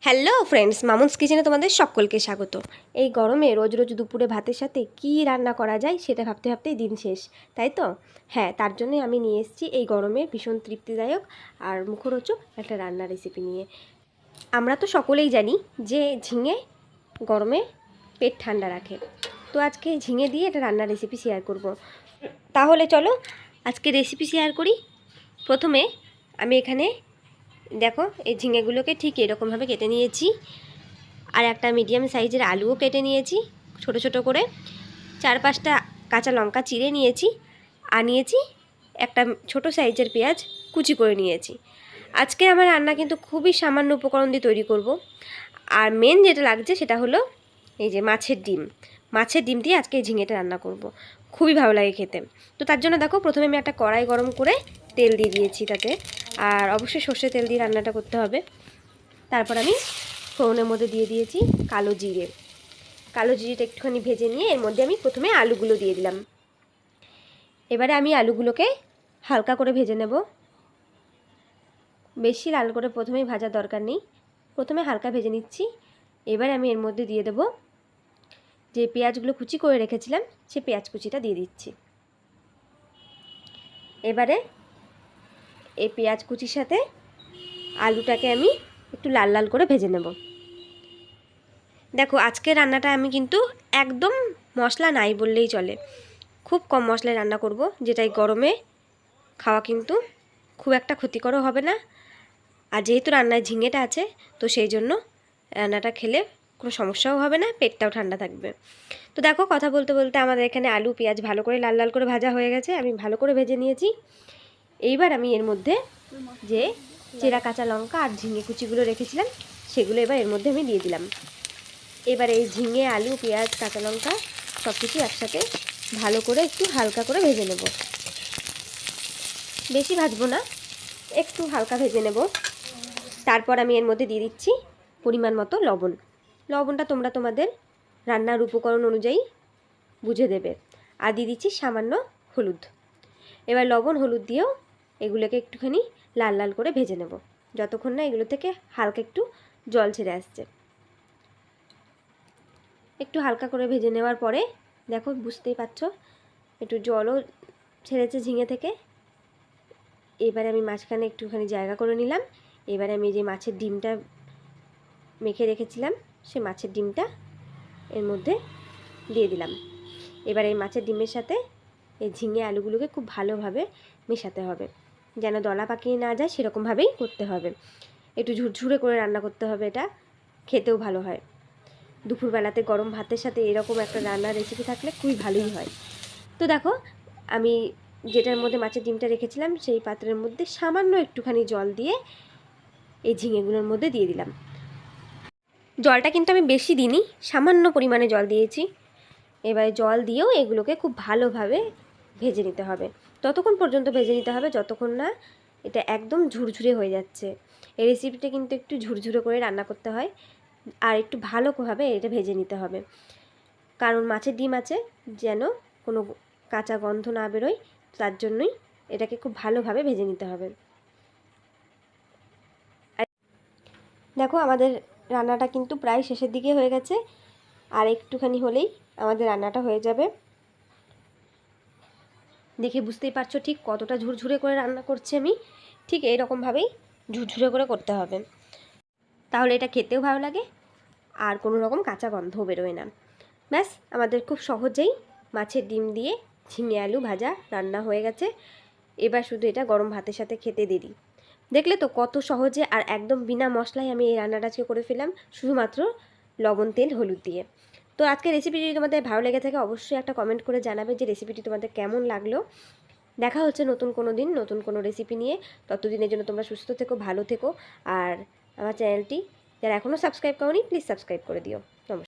Hello friends, Mamun's কিচেনে তোমাদের সকলকে স্বাগত। এই গরমে রোজ রোজ দুপুরে ভাতের সাথে কি রান্না করা যায় সেটা ভাবতে ভাবতেই দিন শেষ, তাই তো? হ্যাঁ, তার জন্যই আমি নিয়ে এসেছি এই গরমে ভীষণ তৃপ্তিদায়ক আর মুখরোচক একটা রান্নার রেসিপি নিয়ে। আমরা তো সকলেই জানি যে ঝিঙে গরমে পেট ঠান্ডা রাখে, তো আজকে ঝিঙে দিয়ে একটা রান্নার রেসিপি শেয়ার করব। তাহলে চলো আজকে রেসিপি শেয়ার করি। প্রথমে আমি এখানে দেখো এই ঝিঙেগুলোকে ঠিক এরকমভাবে কেটে নিয়েছি, আর একটা মিডিয়াম সাইজের আলুও কেটে নিয়েছি ছোট ছোট করে, 4-5টা কাঁচা লঙ্কা চিড়ে নিয়েছি, আর নিয়েছি একটা ছোট সাইজের পেঁয়াজ কুচি করে নিয়েছি। আজকে আমার রান্না কিন্তু খুবই সামান্য উপকরণ দিয়ে তৈরি করব। আর মেন যেটা লাগছে সেটা হলো এই যে মাছের ডিম দিয়ে আজকে এই ঝিঙেটা রান্না করব। খুবই ভালো লাগে খেতে। তো তার জন্য দেখো প্রথমে আমি একটা কড়াই গরম করে তেল দিয়ে দিয়েছি তাতে, আর অবশ্যই সর্ষের তেল দিয়ে রান্নাটা করতে হবে। তারপর আমি ফোড়নের মধ্যে দিয়ে দিয়েছি কালো জিরেটা একটুখানি ভেজে নিয়ে এর মধ্যে আমি প্রথমে আলুগুলো দিয়ে দিলাম। এবারে আমি আলুগুলোকে হালকা করে ভেজে নেব, বেশি লাল করে প্রথমেই ভাজার দরকার নেই, প্রথমে হালকা ভেজে নিচ্ছি। এবারে আমি এর মধ্যে দিয়ে দেব যে পেঁয়াজগুলো কুচি করে রেখেছিলাম, সে পেঁয়াজ কুচিটা দিয়ে দিচ্ছি। এবারে এই পেঁয়াজ কুচির সাথে আলুটাকে আমি একটু লাল লাল করে ভেজে নেব। দেখো আজকে রান্নাটা আমি কিন্তু একদম মশলা নাই বললেই চলে, খুব কম মশলায় রান্না করব, যেটা এই গরমে খাওয়া কিন্তু খুব একটা ক্ষতিকরও হবে না। আর যেহেতু রান্নায় ঝিঙেটা আছে, তো সেই জন্য রান্নাটা খেলে কোনো সমস্যাও হবে না, পেটটাও ঠান্ডা থাকবে। তো দেখো কথা বলতে বলতে আমাদের এখানে আলু পেঁয়াজ ভালো করে লাল লাল করে ভাজা হয়ে গেছে, আমি ভালো করে ভেজে নিয়েছি। এইবার আমি এর মধ্যে যে চেরা কাঁচা লঙ্কা আর ঝিঙে কুচিগুলো রেখেছিলাম সেগুলো এবার এর মধ্যে আমি দিয়ে দিলাম। এবার এই ঝিঙে আলু পেঁয়াজ কাঁচা লঙ্কা সব কিছু একসাথে ভালো করে একটু হালকা করে ভেজে নেব, বেশি ভাজবো না, একটু হালকা ভেজে নেব। তারপর আমি এর মধ্যে দিয়ে দিচ্ছি পরিমাণ মতো লবণটা তোমরা তোমাদের রান্নার উপকরণ অনুযায়ী বুঝে দেবে। আর দিয়ে দিচ্ছি সামান্য হলুদ। এবার লবণ হলুদ দিয়েও এগুলোকে একটুখানি লাল লাল করে ভেজে নেব, যতক্ষণ না এগুলো থেকে হালকা একটু জল ছেড়ে আসছে। একটু হালকা করে ভেজে নেওয়ার পরে দেখো বুঝতেই পারছো একটু জলও ছেড়েছে ঝিঙে থেকে। এবারে আমি মাঝখানে একটুখানি জায়গা করে নিলাম। এবারে আমি যে মাছের ডিমটা মেখে রেখেছিলাম সে মাছের ডিমটা এর মধ্যে দিয়ে দিলাম। এবার এই মাছের ডিমের সাথে এই ঝিঙে আলুগুলোকে খুব ভালোভাবে মেশাতে হবে, যেন দলা পাকিয়ে না যায় সেরকমভাবেই করতে হবে। একটু ঝুরঝুরে করে রান্না করতে হবে, এটা খেতেও ভালো হয়। দুপুরবেলাতে গরম ভাতের সাথে এরকম একটা রান্নার রেসিপি থাকলে খুবই ভালোই হয়। তো দেখো আমি যেটার মধ্যে মাছের ডিমটা রেখেছিলাম সেই পাত্রের মধ্যে সামান্য একটুখানি জল দিয়ে এই ঝিঙেগুলোর মধ্যে দিয়ে দিলাম। জলটা কিন্তু আমি বেশি দিইনি, সামান্য পরিমাণে জল দিয়েছি। এবারে জল দিয়েও এগুলোকে খুব ভালোভাবে ভেজে নিতে হবে, ততক্ষণ পর্যন্ত ভেজে নিতে হবে যতক্ষণ না এটা একদম ঝুরঝুরে হয়ে যাচ্ছে। এই রেসিপিটা কিন্তু একটু ঝুরঝুরে করে রান্না করতে হয়, আর একটু ভালোভাবে এটা ভেজে নিতে হবে, কারণ মাছের ডিম আছে, যেন কোনো কাঁচা গন্ধ না বেরোয়, তার জন্যই এটাকে খুব ভালোভাবে ভেজে নিতে হবে। দেখো আমাদের রান্নাটা কিন্তু প্রায় শেষের দিকে হয়ে গেছে, আর একটুখানি হলেই আমাদের রান্নাটা হয়ে যাবে। দেখে বুঝতেই পারছো ঠিক কতটা ঝুরঝুরে করে রান্না করছি আমি, ঠিক এইরকমভাবেই ঝুরঝুরে করে করতে হবে, তাহলে এটা খেতেও ভালো লাগে আর কোনো রকম কাঁচা গন্ধও বেরোয় না। ব্যাস আমাদের খুব সহজেই মাছের ডিম দিয়ে ঝিঙে আলু ভাজা রান্না হয়ে গেছে। এবার শুধু এটা গরম ভাতের সাথে খেতে দেরি। দেখলে তো কত সহজে আর একদম বিনা মশলায় আমি এই রান্নাটা আজকে করে ফেললাম, শুধুমাত্র লবণ তেল হলুদ দিয়ে। তো আজকের রেসিপিটি যদি তোমাদের ভালো লেগে থাকে অবশ্যই একটা কমেন্ট করে জানাবে যে রেসিপিটি তোমাদের কেমন লাগলো। দেখা হচ্ছে নতুন কোনো দিন নতুন কোনো রেসিপি নিয়ে। ততদিনের জন্য তোমরা সুস্থ থেকো, ভালো থেকো, আর আমার চ্যানেলটি যারা এখনও সাবস্ক্রাইব করোনি প্লিজ সাবস্ক্রাইব করে দিও।